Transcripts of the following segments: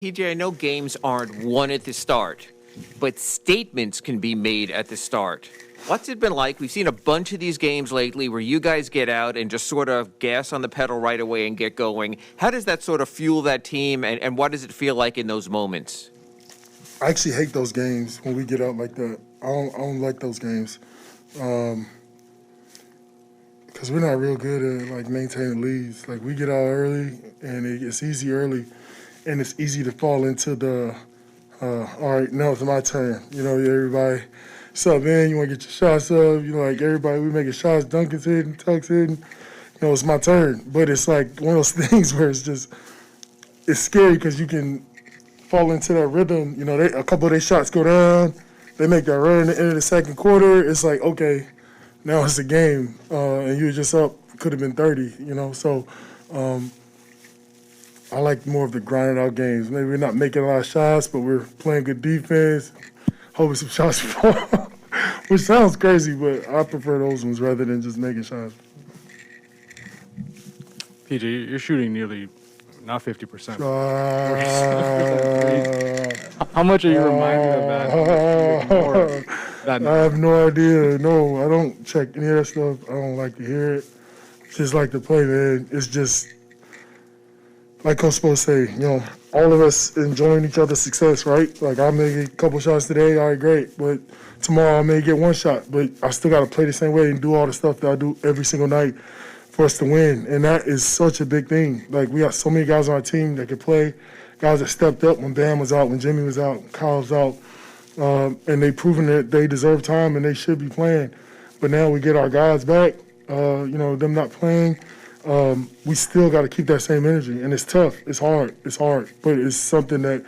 PJ, I know games aren't won at the start, but statements can be made at the start. What's it been like? We've seen a bunch of these games lately where you guys get out and just sort of gas on the pedal right away and get going. How does that sort of fuel that team, and what does it feel like in those moments? I actually hate those games when we get out like that. I don't like those games because we're not real good at like maintaining leads. Like we get out early and it's easy early, and it's easy to fall into the all right, now it's my turn. You know, everybody sub in, you want to get your shots up. You know, like everybody, we making shots, Duncan's hitting, Tuck's hitting. You know, it's my turn. But it's like one of those things where it's scary because you can fall into that rhythm. You know, a couple of their shots go down. They make that run at the end of the second quarter. It's like, okay, now it's a game. And you're just up, could have been 30, you know. So I like more of the grinded out games. Maybe we're not making a lot of shots, but we're playing good defense, hoping some shots fall, which sounds crazy, but I prefer those ones rather than just making shots. PJ, you're shooting nearly, not 50%. How much are you reminded of that? I have no idea. No, I don't check any of that stuff. I don't like to hear it. Just like to play, man. It's just, like Coach Spo say, you know, all of us enjoying each other's success, right? Like I may get a couple shots today, all right, great. But tomorrow I may get one shot. But I still got to play the same way and do all the stuff that I do every single night for us to win. And that is such a big thing. Like we got so many guys on our team that could play, guys that stepped up when Bam was out, when Jimmy was out, Kyle was out. And they proven that they deserve time and they should be playing. But now we get our guys back, you know, them not playing. We still got to keep that same energy, and it's tough. It's hard, but it's something that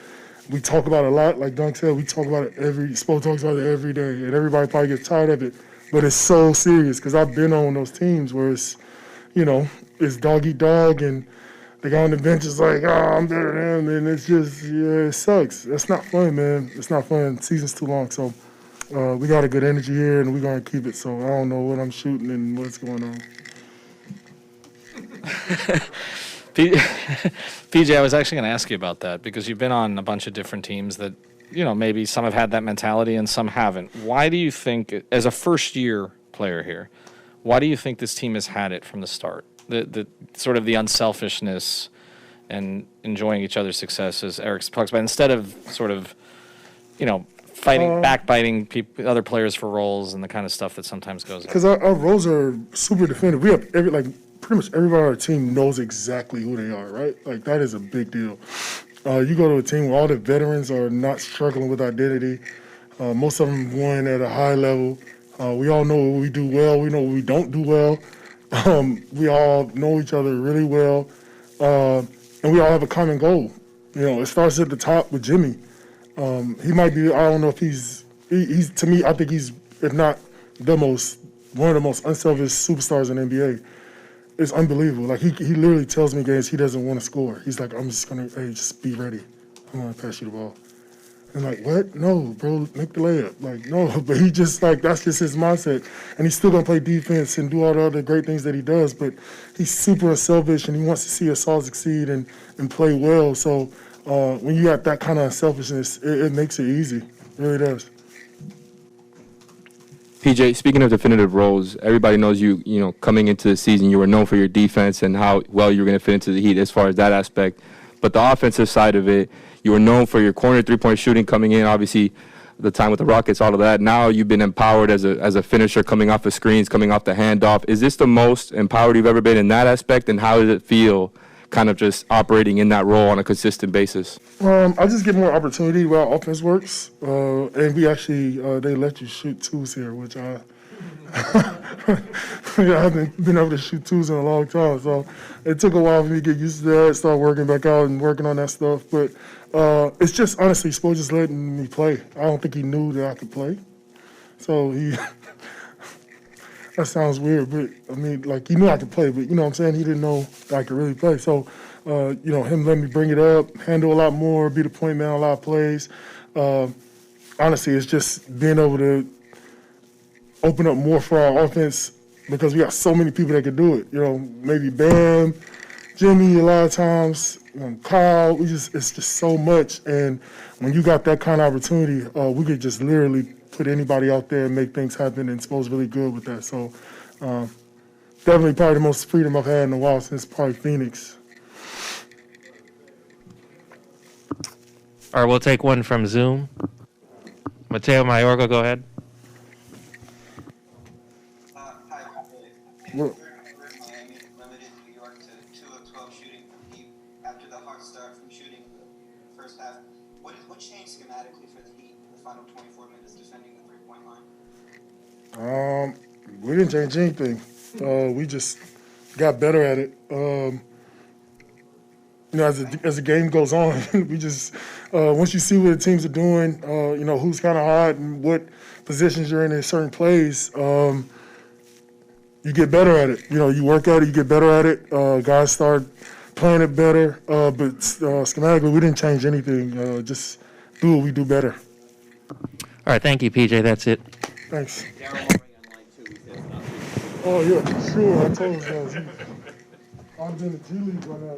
we talk about a lot. Like Dunk said, we talk about it Spo talks about it every day, and everybody probably gets tired of it. But it's so serious because I've been on those teams where it's, you know, it's dog eat dog, and the guy on the bench is like, oh, I'm better than him, and it's just, yeah, it sucks. That's not fun, man. It's not fun. The season's too long, so we got a good energy here, and we're going to keep it. So I don't know what I'm shooting and what's going on. PJ, I was actually going to ask you about that because you've been on a bunch of different teams that, you know, maybe some have had that mentality and some haven't. Why do you think, as a first-year player here, why do you think this team has had it from the start? The sort of the unselfishness and enjoying each other's success, as Eric talks about, instead of sort of, you know, backbiting other players for roles and the kind of stuff that sometimes goes on. Because our roles are super definitive. We have pretty much everybody on our team knows exactly who they are, right? Like, that is a big deal. You go to a team where all the veterans are not struggling with identity. Most of them won at a high level. We all know what we do well. We know what we don't do well. We all know each other really well. And we all have a common goal. You know, it starts at the top with Jimmy. He might be, I don't know if he's to me, I think he's, if not one of the most unselfish superstars in the NBA. It's unbelievable. Like, he literally tells me games he doesn't want to score. He's like, I'm just going to, hey, just be ready. I'm going to pass you the ball. I'm like, what? No, bro, make the layup. Like, no, but he just, like, that's just his mindset. And he's still going to play defense and do all the other great things that he does, but he's super unselfish and he wants to see us all succeed and play well. So when you got that kind of selfishness, it makes it easy. It really does. PJ, speaking of definitive roles, everybody knows you know, coming into the season, you were known for your defense and how well you were going to fit into the Heat as far as that aspect. But the offensive side of it, you were known for your corner three-point shooting coming in, obviously the time with the Rockets, all of that. Now you've been empowered as a finisher, coming off the screens, coming off the handoff. Is this the most empowered you've ever been in that aspect, and how does it feel kind of just operating in that role on a consistent basis? I just get more opportunity while offense works. And we actually, they let you shoot twos here, which I haven't been able to shoot twos in a long time. So it took a while for me to get used to that, start working back out and working on that stuff. But it's just, honestly, Spo just letting me play. I don't think he knew that I could play. So that sounds weird, but I mean, like, he knew I could play, but you know what I'm saying? He didn't know that I could really play. So, you know, him letting me bring it up, handle a lot more, be the point man on a lot of plays. Honestly, it's just being able to open up more for our offense because we got so many people that can do it. You know, maybe Bam, Jimmy a lot of times, Kyle. It's just so much. And when you got that kind of opportunity, we could just literally put anybody out there and make things happen, and Spo's really good with that. So definitely probably the most freedom I've had in a while since probably Phoenix. All right, we'll take one from Zoom. Mateo Mayorga, go ahead. Well, Miami limited New York to 2 of 12 shooting from deep after the hot start from shooting the first half. What changed schematically for the Heat in the final 24 minutes defending the three-point line? We didn't change anything. We just got better at it. As the game goes on, we just once you see what the teams are doing, who's kind of hot and what positions you're in certain plays. You get better at it. You work at it, you get better at it. Guys start playing it better. But schematically, we didn't change anything. Just do what we do better. All right, thank you, PJ. That's it. Thanks. Oh, yeah, for sure. I told you guys. I've been in the G League by now.